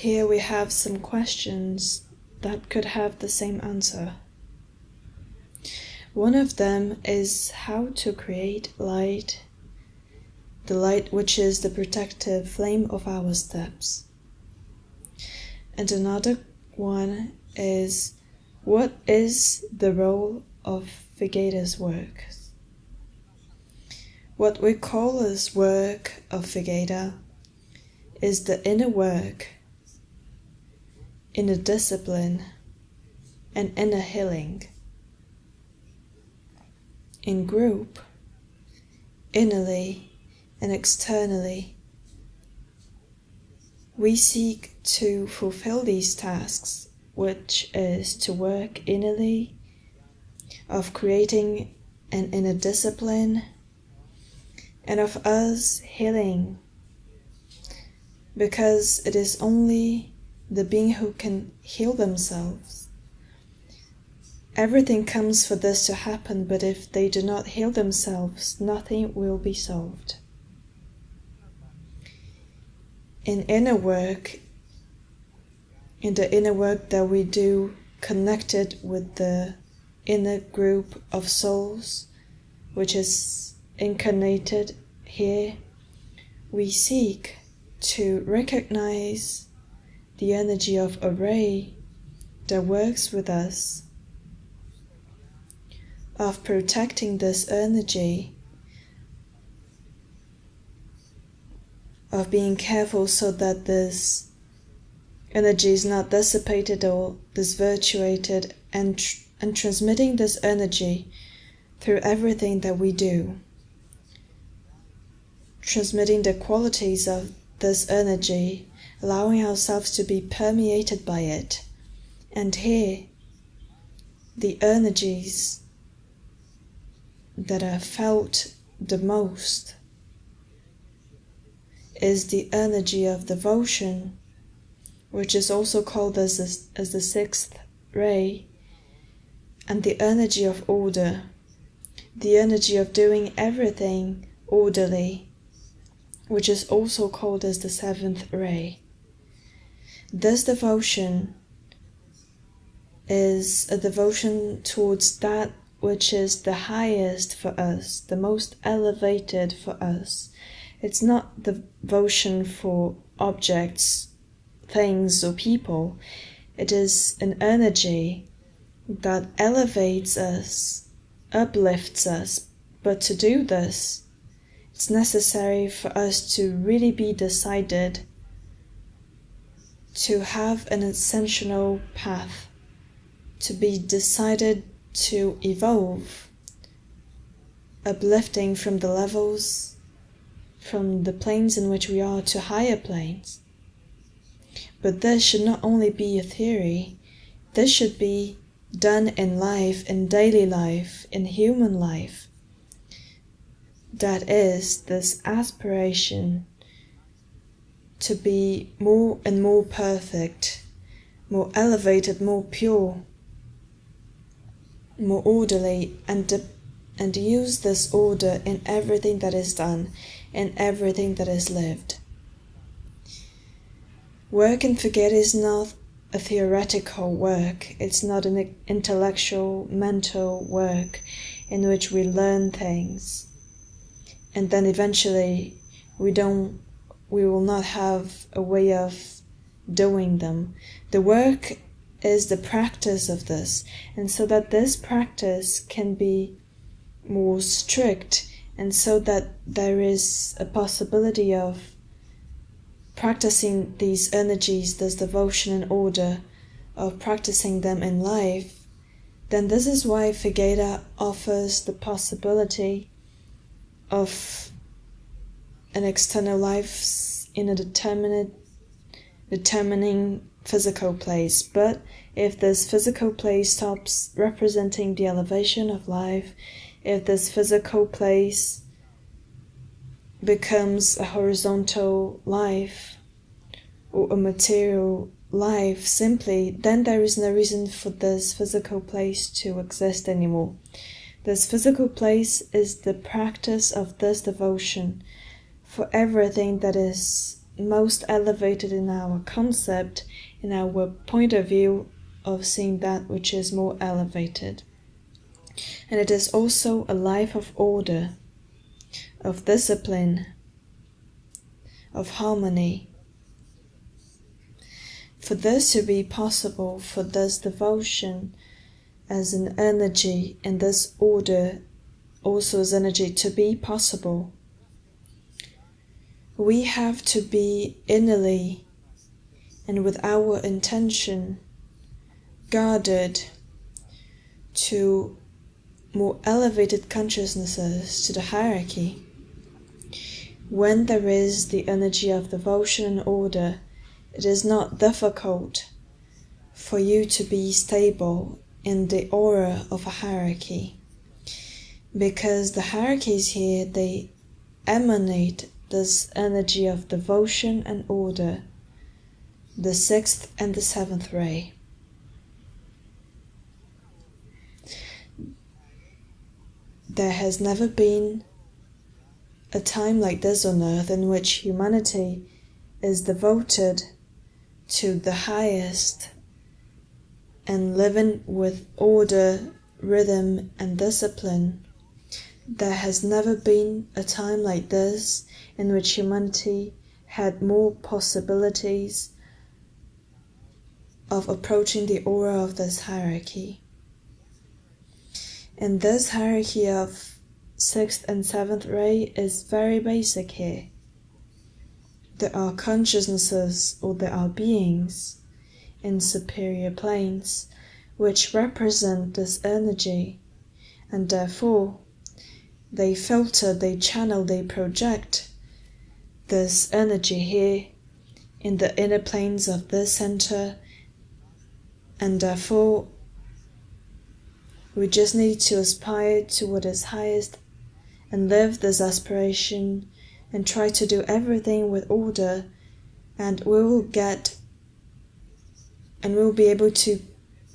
Here we have some questions that could have the same answer. One of them is how to create light, the light which is the protective flame of our steps. And another one is, what is the role of Figueira's work? What we call as work of Figueira is the inner work, inner discipline, and inner healing. In group, innerly and externally, we seek to fulfill these tasks, which is to work innerly, of creating an inner discipline, and of us healing, because it is only the being who can heal themselves. Everything comes for this to happen, but if they do not heal themselves, nothing will be solved. In the inner work that we do, connected with the inner group of souls, which is incarnated here, we seek to recognize the energy of a ray that works with us, of protecting this energy, of being careful so that this energy is not dissipated or disvirtuated, and transmitting this energy through everything that we do, transmitting the qualities of this energy, allowing ourselves to be permeated by it. And here, the energies that are felt the most is the energy of devotion, which is also called as the sixth ray, and the energy of order, the energy of doing everything orderly, which is also called as the seventh ray. This devotion is a devotion towards that which is the highest for us, the most elevated for us. It's not devotion for objects, things, or people. It is an energy that elevates us, uplifts us. But to do this, it's necessary for us to really be decided, to have an ascensional path, to be decided to evolve, uplifting from the levels, from the planes in which we are to higher planes. But this should not only be a theory, this should be done in life, in daily life, in human life. That is, this aspiration to be more and more perfect, more elevated, more pure, more orderly, and use this order in everything that is done, in everything that is lived. Work in Figueira is not a theoretical work. It's not an intellectual, mental work in which we learn things, and then eventually we will not have a way of doing them. The work is the practice of this, and so that this practice can be more strict, and so that there is a possibility of practicing these energies, this devotion and order, of practicing them in life, then this is why Figueira offers the possibility of an external life in a determining physical place. But if this physical place stops representing the elevation of life, if this physical place becomes a horizontal life or a material life simply, then there is no reason for this physical place to exist anymore. This physical place is the practice of this devotion for everything that is most elevated in our concept, in our point of view of seeing that which is more elevated. And it is also a life of order, of discipline, of harmony. For this to be possible, for this devotion as an energy and this order also as energy to be possible, we have to be innerly and with our intention guarded to more elevated consciousnesses, to the hierarchy. When there is the energy of devotion and order, it is not difficult for you to be stable in the aura of a hierarchy, because the hierarchies here, they emanate this energy of devotion and order, the sixth and the seventh ray. There has never been a time like this on earth in which humanity is devoted to the highest and living with order, rhythm, and discipline. There has never been a time like this in which humanity had more possibilities of approaching the aura of this hierarchy. And this hierarchy of sixth and seventh ray is very basic here. There are consciousnesses, or there are beings in superior planes which represent this energy, and therefore they filter, they channel, they project this energy here in the inner planes of this center, and therefore we just need to aspire to what is highest and live this aspiration and try to do everything with order, and we will get and we'll be able to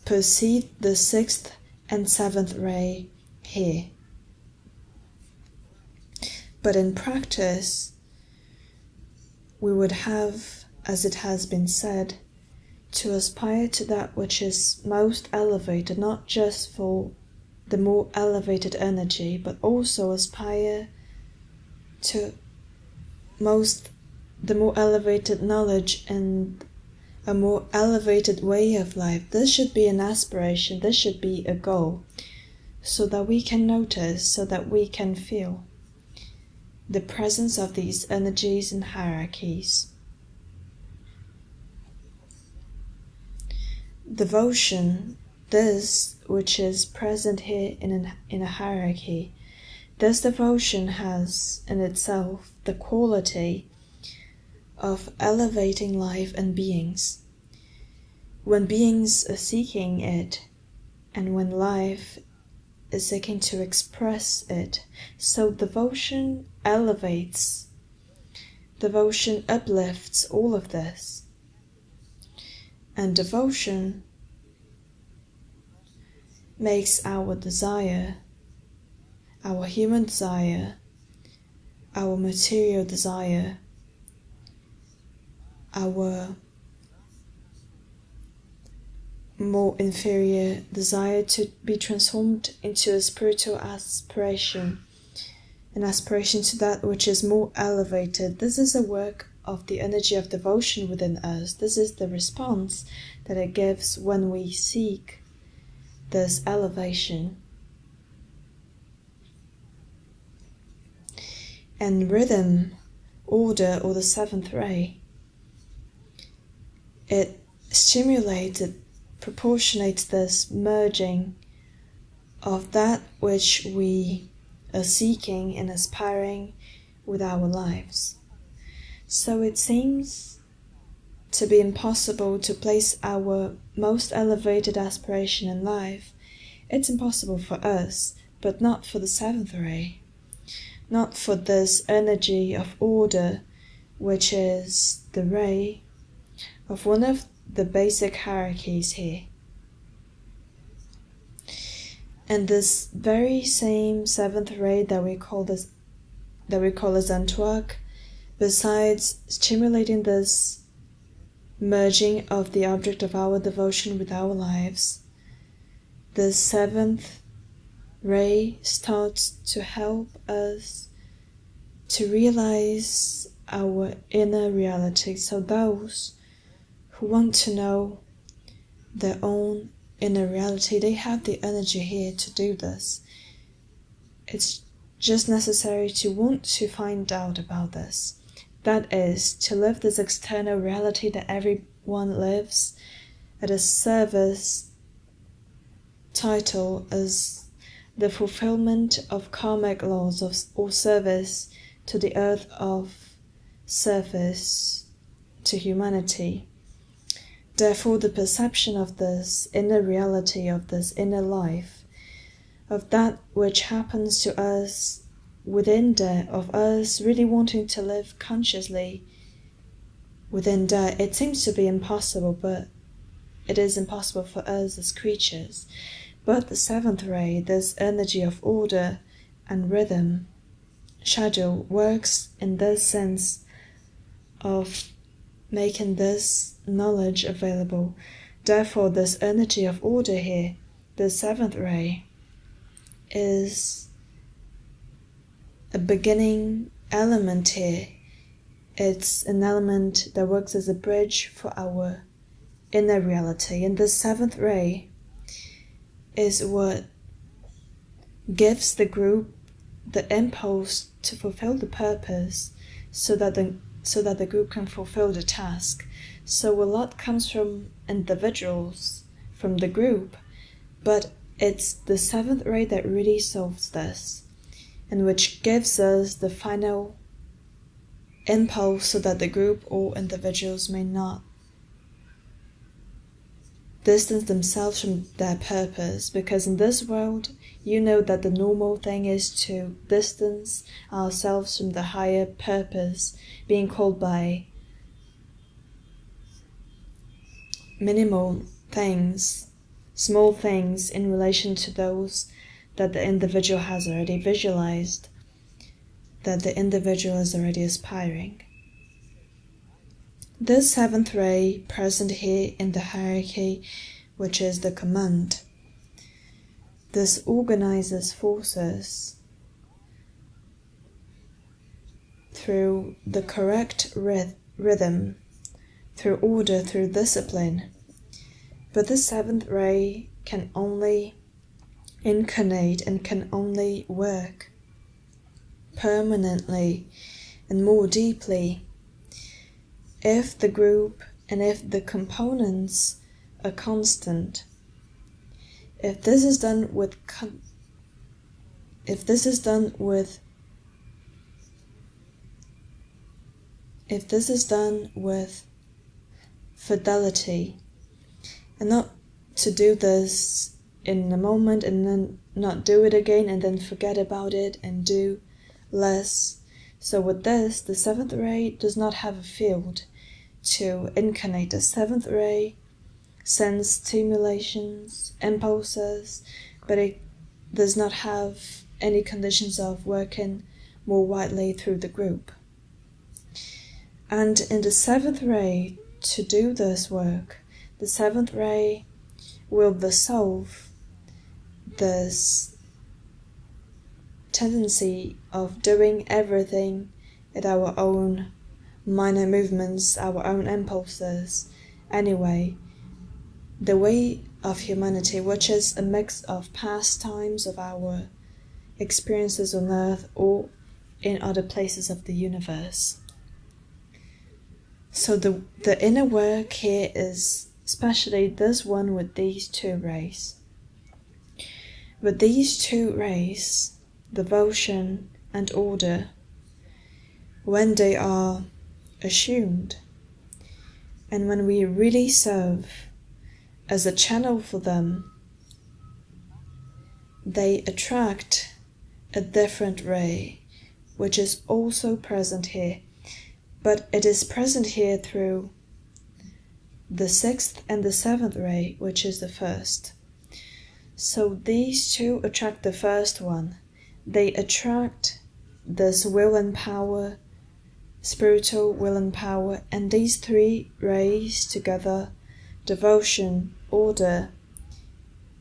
perceive the sixth and seventh ray here. But in practice, we would have, as it has been said, to aspire to that which is most elevated, not just for the more elevated energy, but also aspire to the more elevated knowledge and a more elevated way of life. This should be an aspiration, this should be a goal, so that we can notice, so that we can feel the presence of these energies and hierarchies. Devotion, this which is present here in a hierarchy, this devotion has in itself the quality of elevating life and beings. When beings are seeking it, and when life is seeking to express it, so devotion elevates, devotion uplifts all of this. And devotion makes our desire, our human desire, our material desire, our more inferior desire to be transformed into a spiritual aspiration, an aspiration to that which is more elevated. This is a work of the energy of devotion within us. This is the response that it gives when we seek this elevation. And rhythm, order, or the seventh ray, it stimulates, it proportionates this merging of that which we are seeking and aspiring with our lives. So it seems to be impossible to place our most elevated aspiration in life. It's impossible for us, but not for the seventh ray, not for this energy of order, which is the ray of one of the basic hierarchies here. And this very same seventh ray that we call as Antwerk, Besides stimulating this merging of the object of our devotion with our lives, the seventh ray starts to help us to realize our inner reality. So those who want to know their own inner reality, they have the energy here to do this. It's just necessary to want to find out about this. That is, to live this external reality that everyone lives at a service title as the fulfillment of karmic laws or service to the earth of service to humanity. Therefore, the perception of this inner reality, of this inner life, of that which happens to us within there, of us really wanting to live consciously within there, it seems to be impossible, but it is impossible for us as creatures. But the seventh ray, this energy of order and rhythm, shadow, works in this sense of making this knowledge available. Therefore, this energy of order here, the seventh ray, is a beginning element here. It's an element that works as a bridge for our inner reality. And the seventh ray is what gives the group the impulse to fulfill the purpose so that the group can fulfill the task. So a lot comes from individuals, from the group, but it's the seventh ray that really solves this, and which gives us the final impulse so that the group or individuals may not distance themselves from their purpose. Because in this world, you know that the normal thing is to distance ourselves from the higher purpose, being called by minimal things, small things in relation to those that the individual has already visualized, that the individual is already aspiring. This seventh ray present here in the hierarchy, which is the command, this organizes forces through the correct rhythm, through order, through discipline. But the seventh ray can only incarnate and can only work permanently and more deeply if the group and if the components are constant. If this is done with fidelity, and not to do this in a moment and then not do it again and then forget about it and do less. So with this, the seventh ray does not have a field to incarnate. The seventh ray sends stimulations, impulses, but it does not have any conditions of working more widely through the group. And in the seventh ray, to do this work, the seventh ray will dissolve this tendency of doing everything at our own minor movements, our own impulses. Anyway, the way of humanity, which is a mix of pastimes of our experiences on earth or in other places of the universe. So the inner work here is especially this one with these two rays. With these two rays, devotion and order, when they are assumed, and when we really serve as a channel for them, they attract a different ray, which is also present here. But it is present here through the sixth and the seventh ray, which is the first. So these two attract the first one. They attract this will and power spiritual will and power, and these three rays together, devotion, order,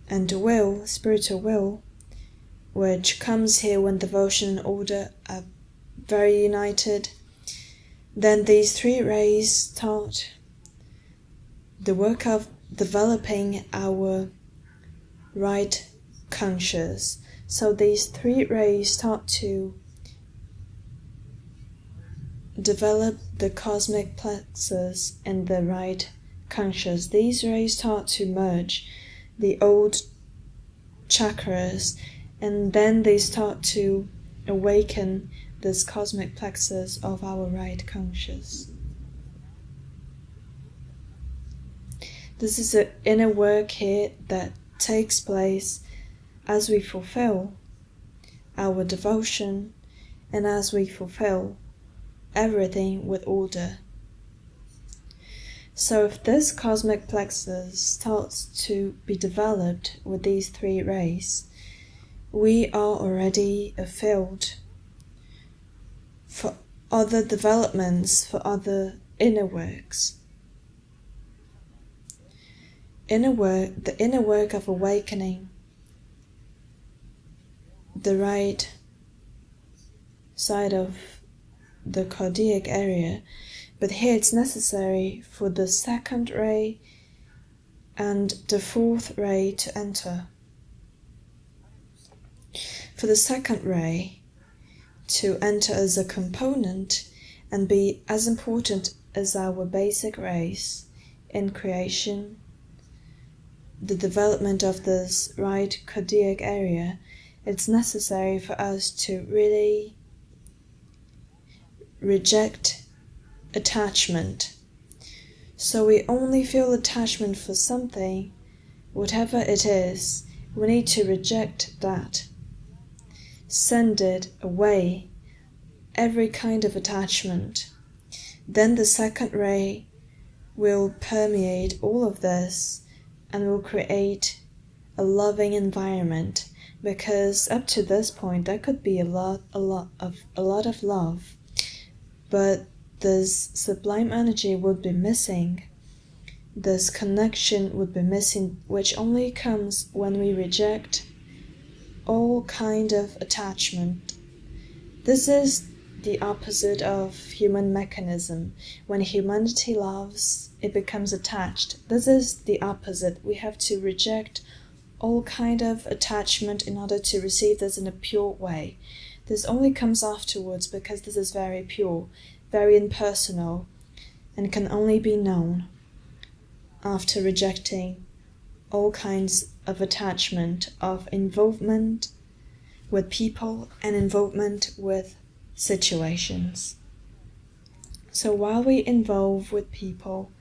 and will, spiritual will, which comes here when devotion and order are very united, then these three rays start the work of developing our right conscious. So these three rays start to develop the cosmic plexus in the right conscious. These rays start to merge the old chakras, and then they start to awaken this cosmic plexus of our right conscious. This is an inner work here that takes place as we fulfill our devotion and as we fulfill everything with order. So if this cosmic plexus starts to be developed with these three rays, we are already a field for other developments, for other inner works. The inner work of awakening the right side of the cardiac area, but here it's necessary for the second ray and the fourth ray to enter. For the second ray to enter as a component and be as important as our basic rays in creation, the development of this right cardiac area, it's necessary for us to really reject attachment. So we only feel attachment for something, whatever it is, we need to reject that. Send it away, every kind of attachment. Then the second ray will permeate all of this and will create a loving environment, because up to this point there could be a lot of love, but this sublime energy would be missing. This connection would be missing, which only comes when we reject all kind of attachment. This is the opposite of human mechanism. When humanity loves, it becomes attached. This is the opposite. We have to reject all kind of attachment in order to receive this in a pure way. This only comes afterwards because this is very pure, very impersonal, and can only be known after rejecting all kinds of attachment, of involvement with people and involvement with situations. So while we involve with people,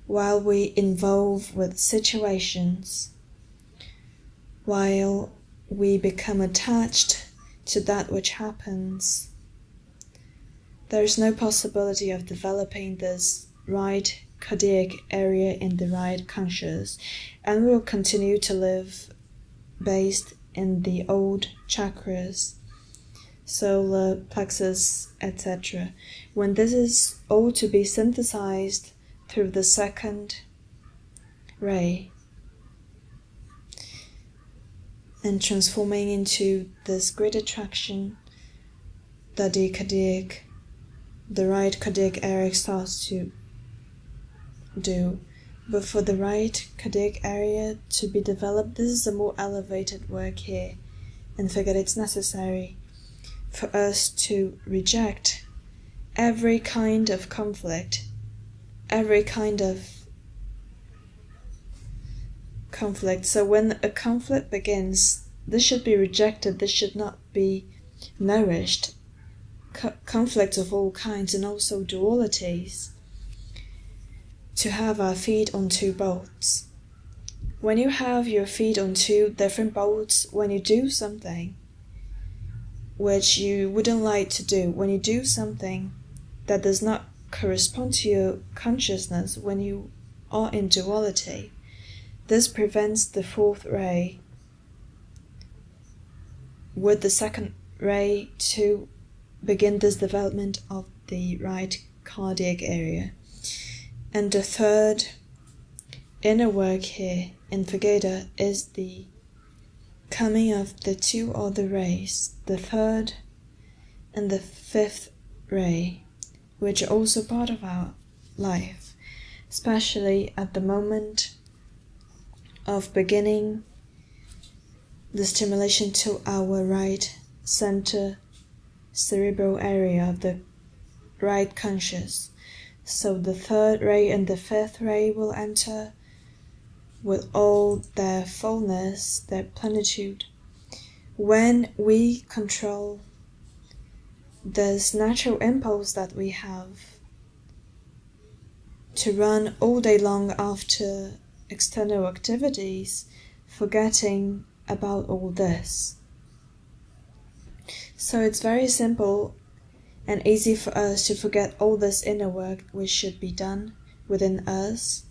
while we involve with situations, while we become attached to that which happens, there is no possibility of developing this right cardiac area in the right conscious, and we will continue to live based in the old chakras, solar plexus, etc. When this is all to be synthesized through the second ray and transforming into this great attraction that the right cardiac area starts to do. But for the right cardiac area to be developed, this is a more elevated work here, and figured it's necessary for us to reject every kind of conflict, So when a conflict begins, this should be rejected, this should not be nourished. Conflicts of all kinds, and also dualities. To have our feet on two boats. When you have your feet on two different boats, when you do something which you wouldn't like to do, when you do something that does not correspond to your consciousness, when you are in duality, this prevents the fourth ray with the second ray to begin this development of the right cardiac area. And the third inner work here in Figueira is the coming of the two other rays, the third and the fifth ray, which are also part of our life, especially at the moment of beginning the stimulation to our right center cerebral area of the right conscious. So the third ray and the fifth ray will enter with all their fullness, their plenitude, when we control this natural impulse that we have to run all day long after external activities, forgetting about all this. So it's very simple and easy for us to forget all this inner work which should be done within us,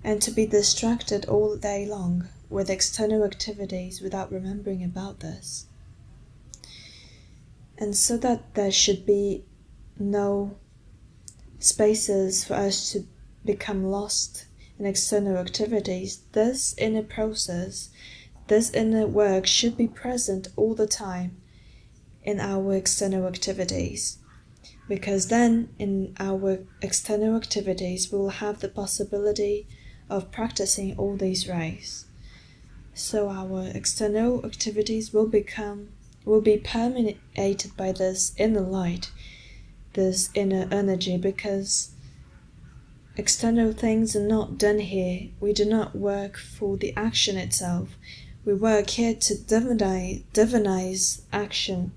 and to be distracted all day long with external activities without remembering about this. And so that there should be no spaces for us to become lost in external activities, this inner process, this inner work should be present all the time in our external activities. Because then in our external activities we will have the possibility of practicing all these rays. So our external activities will be permeated by this inner light, this inner energy, because external things are not done here. We do not work for the action itself. We work here to divinize action.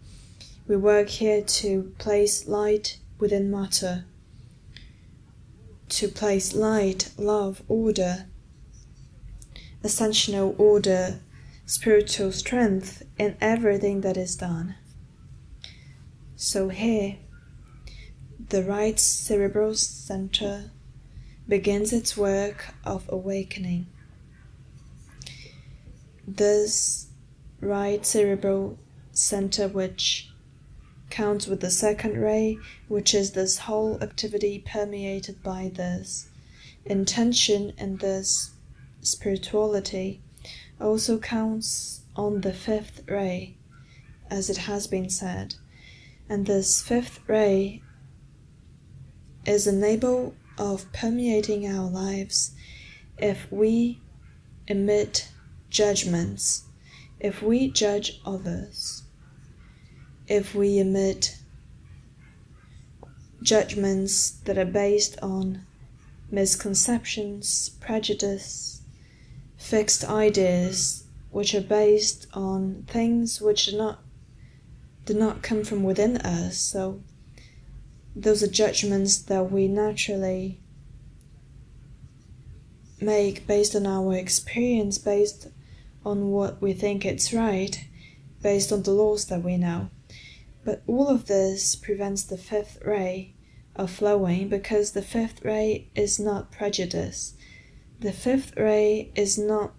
We work here to place light within matter, to place light, love, order, ascensional order, spiritual strength in everything that is done. So here, the right cerebral center begins its work of awakening. This right cerebral center, which counts with the second ray, which is this whole activity permeated by this intention and this spirituality, also counts on the fifth ray, as it has been said. And this fifth ray is unable of permeating our lives if we emit judgments, if we judge others, if we emit judgments that are based on misconceptions, prejudice, fixed ideas, which are based on things which do not come from within us. So those are judgments that we naturally make based on our experience, based on what we think it's right, based on the laws that we know. But all of this prevents the fifth ray of flowing, because the fifth ray is not prejudice. The fifth ray is not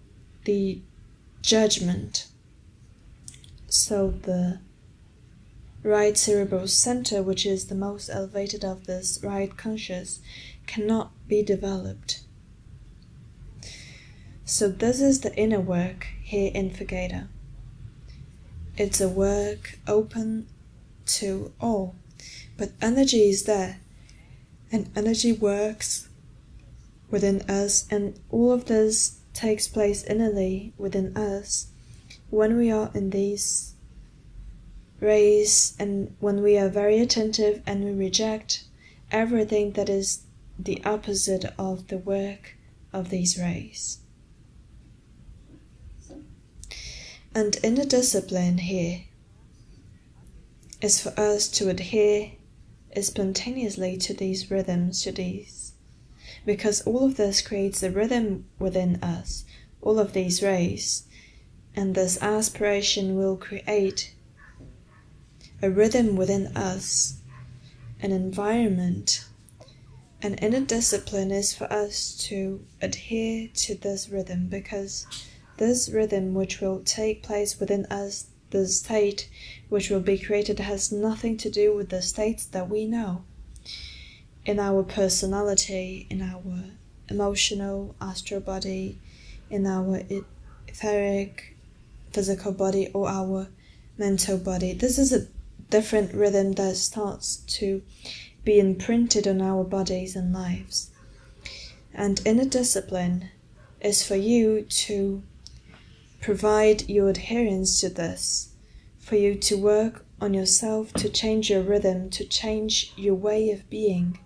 the judgment. So the right cerebral center, which is the most elevated of this right conscious, cannot be developed. So this is the inner work here in Figueira. It's a work open to all, but energy is there, and energy works within us, and all of this takes place innerly within us when we are in these rays, and when we are very attentive and we reject everything that is the opposite of the work of these rays. And inner discipline here is for us to adhere spontaneously to these rhythms, because all of this creates a rhythm within us, all of these rays, and this aspiration will create a rhythm within us, an environment. And inner discipline is for us to adhere to this rhythm, because this rhythm which will take place within us the state which will be created has nothing to do with the states that we know. In our personality, in our emotional astral body, in our etheric physical body, or our mental body. This is a different rhythm that starts to be imprinted on our bodies and lives. And inner discipline is for you to provide your adherence to this, for you to work on yourself, to change your rhythm, to change your way of being.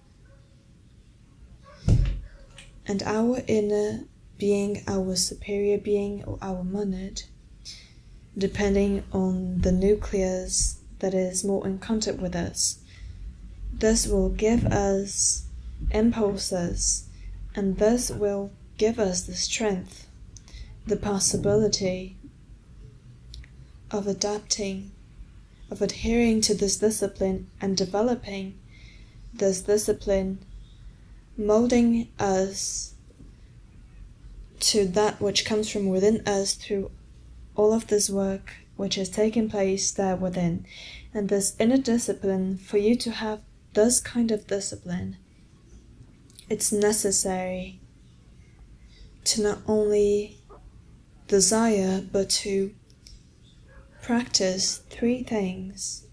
And our inner being, our superior being, or our monad, depending on the nucleus that is more in contact with us, this will give us impulses, and this will give us the strength, the possibility of adapting, of adhering to this discipline and developing this discipline, molding us to that which comes from within us through all of this work which is taking place there within. And this inner discipline, for you to have this kind of discipline, it's necessary to not only desire but to practice 3 things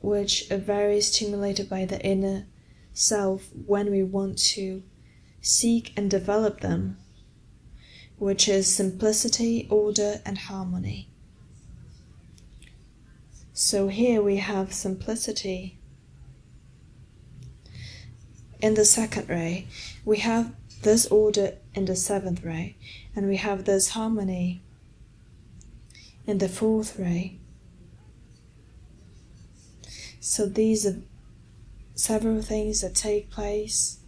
which are very stimulated by the inner self when we want to seek and develop them, which is simplicity, order, and harmony. So here we have simplicity. In the 2nd ray, we have this order in the 7th ray, and we have this harmony in the 4th ray. So these are several things that take place,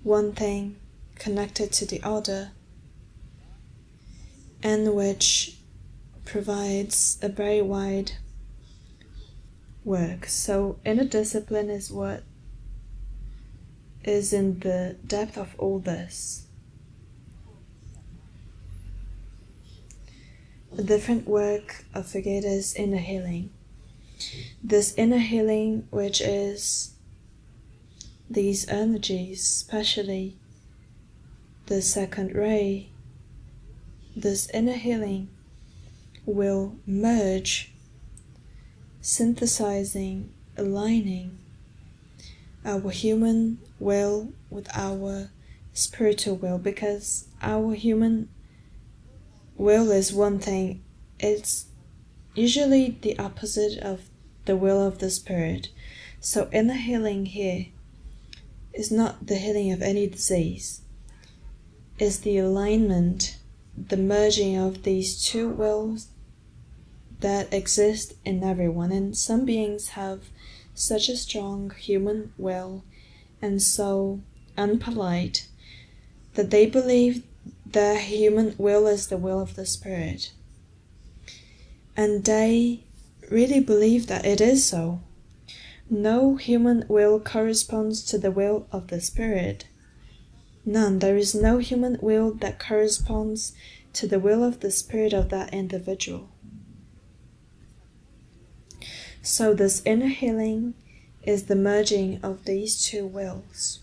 one thing connected to the other, and which provides a very wide work. So inner discipline is what is in the depth of all this. A different work of Figueira is inner healing. This inner healing, which is these energies, especially the 2nd ray, this inner healing will merge, synthesizing, aligning our human will with our spiritual will, because our human will is one thing, it's usually the opposite of the will of the spirit. So inner healing here is not the healing of any disease, it's the alignment, the merging of these 2 wills that exist in everyone. And some beings have such a strong human will and so unpolite that they believe their human will is the will of the spirit. And they really believe that it is so. No human will corresponds to the will of the spirit. None. There is no human will that corresponds to the will of the spirit of that individual. So this inner healing is the merging of these 2 wills.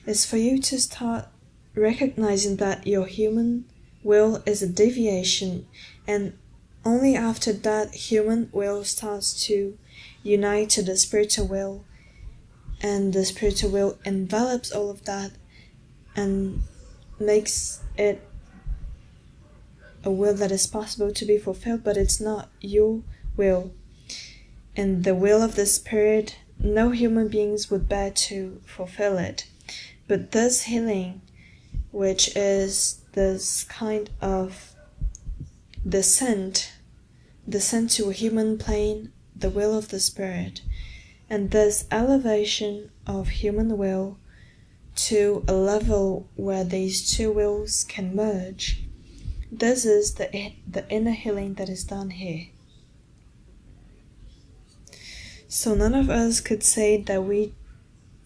It's for you to start recognizing that your human will is a deviation, and only after that human will starts to unite to the spiritual will, and the spiritual will envelops all of that and makes it a will that is possible to be fulfilled, but it's not your will. In the will of the spirit, no human beings would bear to fulfill it. But this healing, which is this kind of descent to a human plane, the will of the spirit, and this elevation of human will to a level where these 2 wills can merge, this is the inner healing that is done here. So none of us could say that we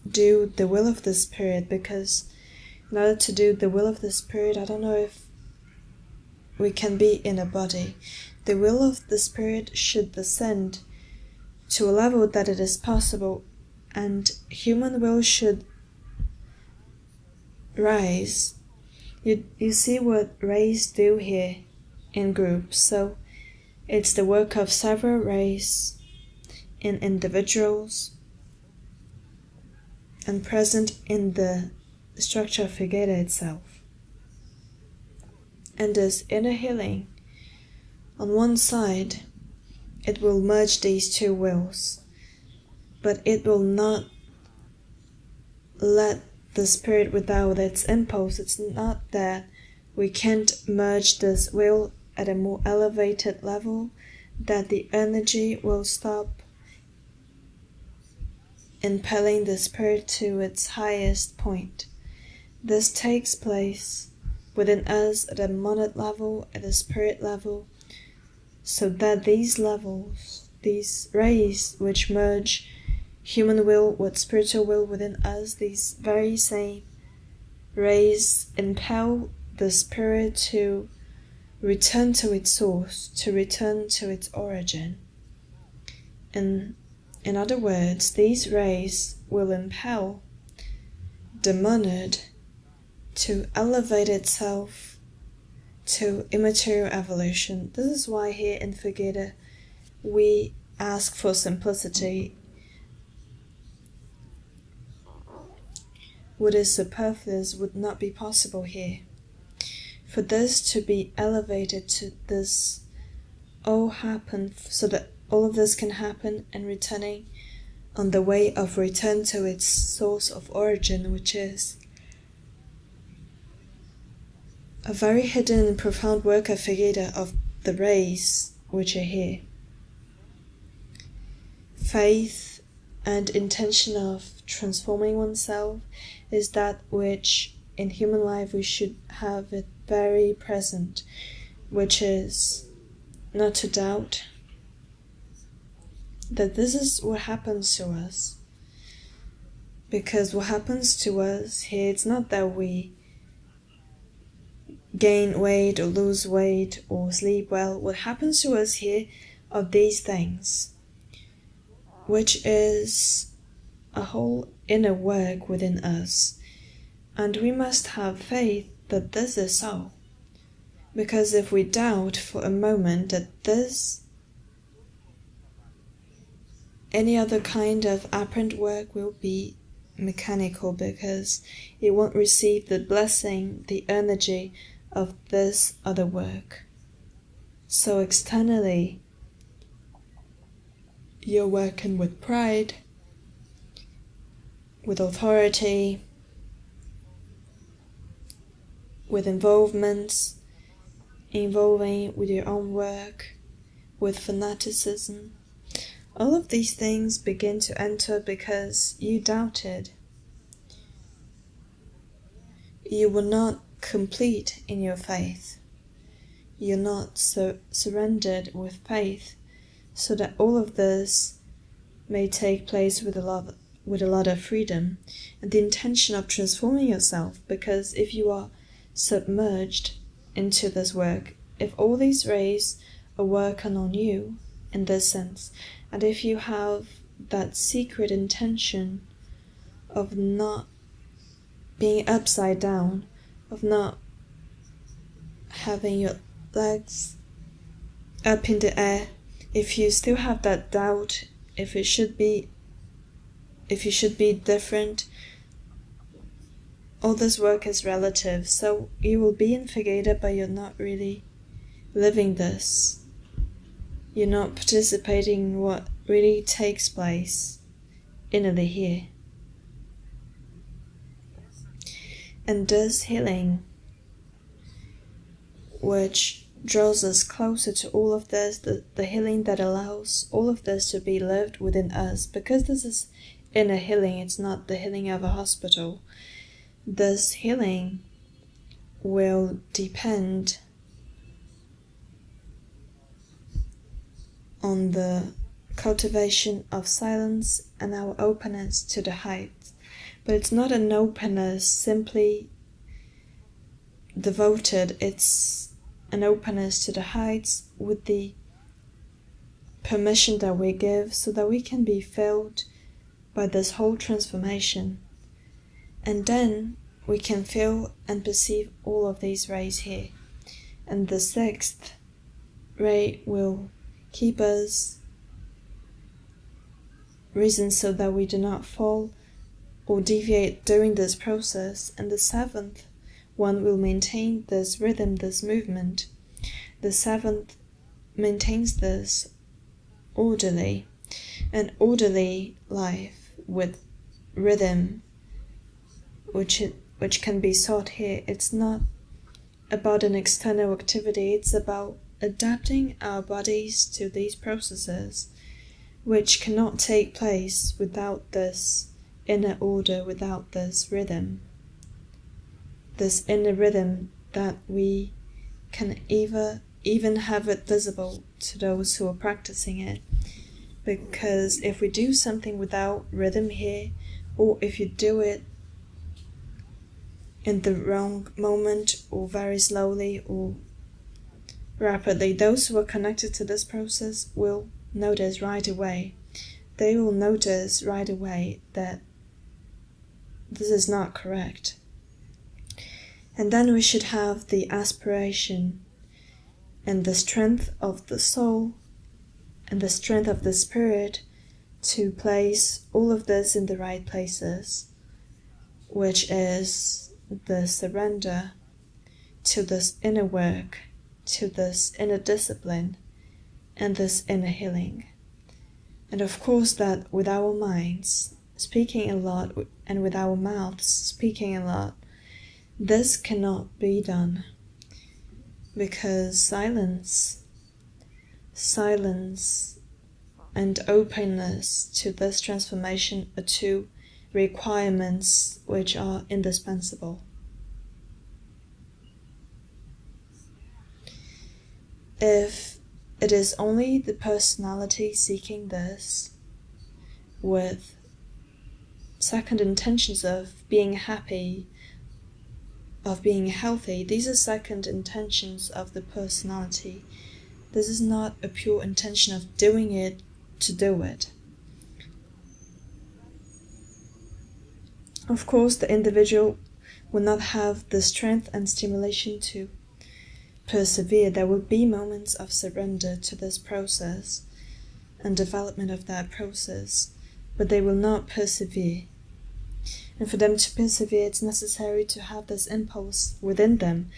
do the will of the spirit, because in order to do the will of the spirit, I don't know if we can be in a body. the will of the Spirit should descend to a level that it is possible, and human will should rise. You see what rays do here in groups. So it's the work of several rays in individuals and present in the structure of Figueira itself. And this inner healing, on one side, it will merge these two wills, but it will not let the Spirit without its impulse. It's not that we can't merge this will at a more elevated level, that the energy will stop impelling the Spirit to its highest point. This takes place within us at a monad level, at a spirit level, so that these levels, these rays which merge human will with spiritual will within us, these very same rays impel the Spirit to return to its source, to return to its origin. In other words, these rays will impel the monad to elevate itself to immaterial evolution. This is why here in Figueira we ask for simplicity. What is superfluous would not be possible here. For this to be elevated to this all happen, so that all of this can happen, and returning on the way of return to its source of origin, which is a very hidden and profound work of Figueira, of the rays which are here. Faith and intention of transforming oneself is that which in human life we should have it very present, which is not to doubt that this is what happens to us. Because what happens to us here, it's not that we gain weight or lose weight or sleep well. What happens to us here are these things, which is a whole inner work within us. And we must have faith that this is so. Because if we doubt for a moment that this, any other kind of apparent work will be mechanical, because it won't receive the blessing, the energy of this other work. So externally, you're working with pride, with authority, with involvements, involving with your own work, with fanaticism. All of these things begin to enter because you doubted. You were not complete in your faith. You're not surrendered with faith, so that all of this may take place with a lot of freedom and the intention of transforming yourself. Because if you are submerged into this work, if all these rays are working on you in this sense, and if you have that secret intention of not being upside down, of not having your legs up in the air, if you still have that doubt, if you should be different, all this work is relative. So you will be in Figueira, but you're not really living this. You're not participating in what really takes place innerly here. And this healing, which draws us closer to all of this, the healing that allows all of this to be lived within us, because this is inner healing, it's not the healing of a hospital. This healing will depend on the cultivation of silence and our openness to the heights. But it's not an openness simply devoted, it's an openness to the heights with the permission that we give, so that we can be filled by this whole transformation. And then we can feel and perceive all of these rays here. And the sixth ray will keep us risen so that we do not fall or deviate during this process. And the seventh one will maintain this rhythm, this movement. The seventh maintains this orderly life with rhythm, which can be sought here. It's not about an external activity, it's about adapting our bodies to these processes, which cannot take place without this inner order, without this rhythm. This inner rhythm that we can even have it visible to those who are practicing it. Because if we do something without rhythm here, or if you do it in the wrong moment, or very slowly, or rapidly, those who are connected to this process will notice right away. They will notice right away that this is not correct. And then we should have the aspiration and the strength of the soul and the strength of the spirit to place all of this in the right places, which is the surrender to this inner work, to this inner discipline, and this inner healing. And of course that with our minds speaking a lot and with our mouths speaking a lot, this cannot be done, because silence and openness to this transformation are two requirements which are indispensable. If it is only the personality seeking this with second intentions of being happy, of being healthy, these are second intentions of the personality. This is not a pure intention of doing it to do it. Of course, the individual will not have the strength and stimulation to persevere. There will be moments of surrender to this process and development of that process, but they will not persevere. And for them to persevere, it's necessary to have this impulse within them.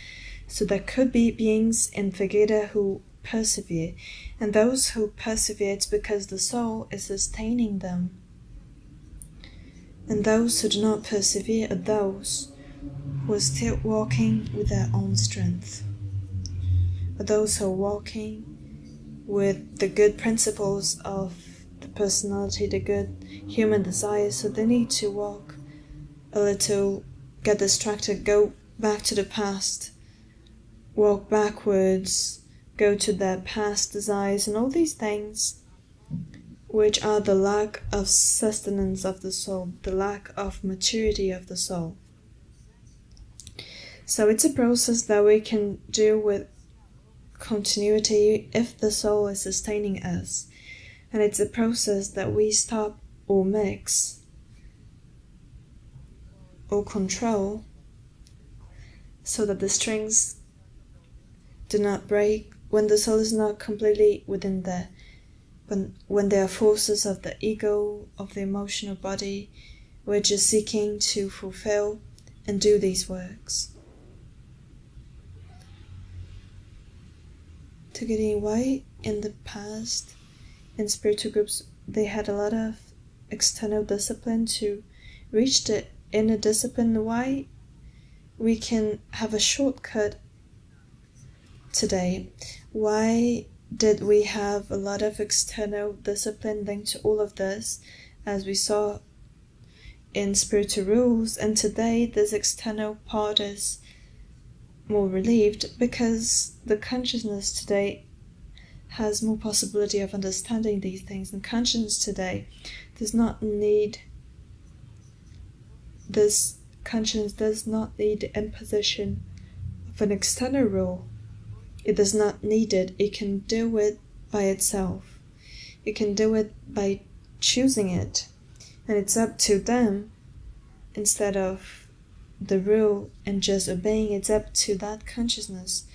So there could be beings in Figueira who persevere, and those who persevere, it's because the soul is sustaining them. And those who do not persevere are those who are still walking with their own strength, are those who are walking with the good principles of the personality, the good human desires. So they need to walk a little, get distracted, go back to the past, walk backwards, go to their past desires, and all these things which are the lack of sustenance of the soul, the lack of maturity of the soul. So it's a process that we can do with continuity if the soul is sustaining us. And it's a process that we stop or mix or control so that the strings do not break when the soul is not completely within there. When there are forces of the ego, of the emotional body, which is seeking to fulfill and do these works. Trigueirinho, why in the past, in spiritual groups, they had a lot of external discipline to reach the inner discipline? Why we can have a shortcut today? Why did we have a lot of external discipline linked to all of this, as we saw in spiritual rules, and today this external part is more relieved because the consciousness today has more possibility of understanding these things, and consciousness today does not need this. Consciousness does not need the imposition of an external rule. it does not need it. It can do it by itself. It can do it by choosing it. And it's up to them, instead of the rule and just obeying, it's up to that consciousness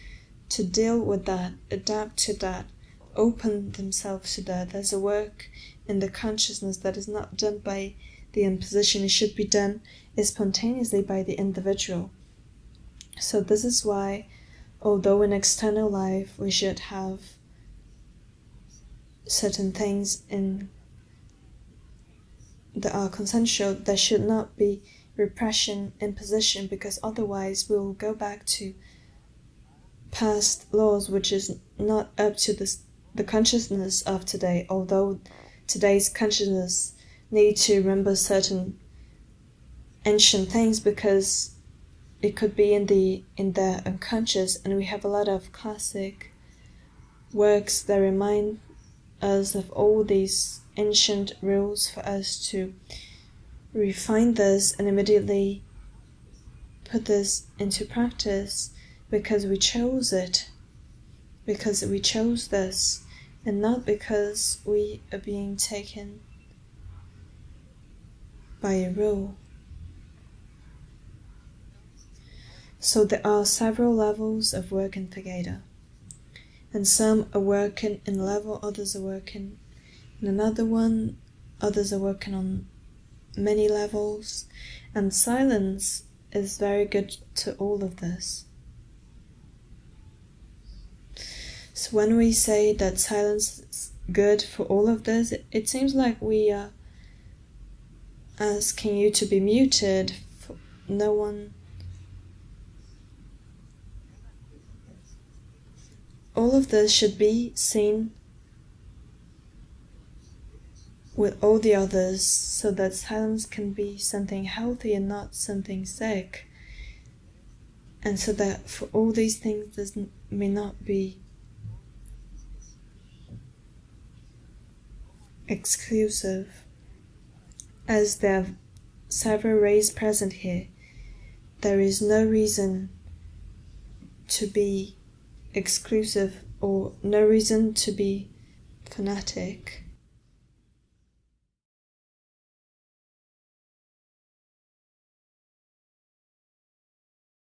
to deal with that, adapt to that, open themselves to that. There's a work in the consciousness that is not done by the imposition. It should be done spontaneously by the individual. So this is why, although in external life we should have certain things in that are consensual, there should not be repression, imposition, because otherwise we will go back to past laws, which is not up to the consciousness of today. Although today's consciousness need to remember certain ancient things because it could be in their unconscious, and we have a lot of classic works that remind us of all these ancient rules for us to refine this and immediately put this into practice, because we chose it, because we chose this, and not because we are being taken by a rule. So there are several levels of work in Figueira, and some are working in a level, others are working in another one, others are working on many levels, and silence is very good to all of this. So when we say that silence is good for all of this, it seems like we are asking you to be muted. No one. All of this should be seen with all the others, so that silence can be something healthy and not something sick. And so that for all these things there may not be exclusive. As there are several rays present here, there is no reason to be exclusive or no reason to be fanatic.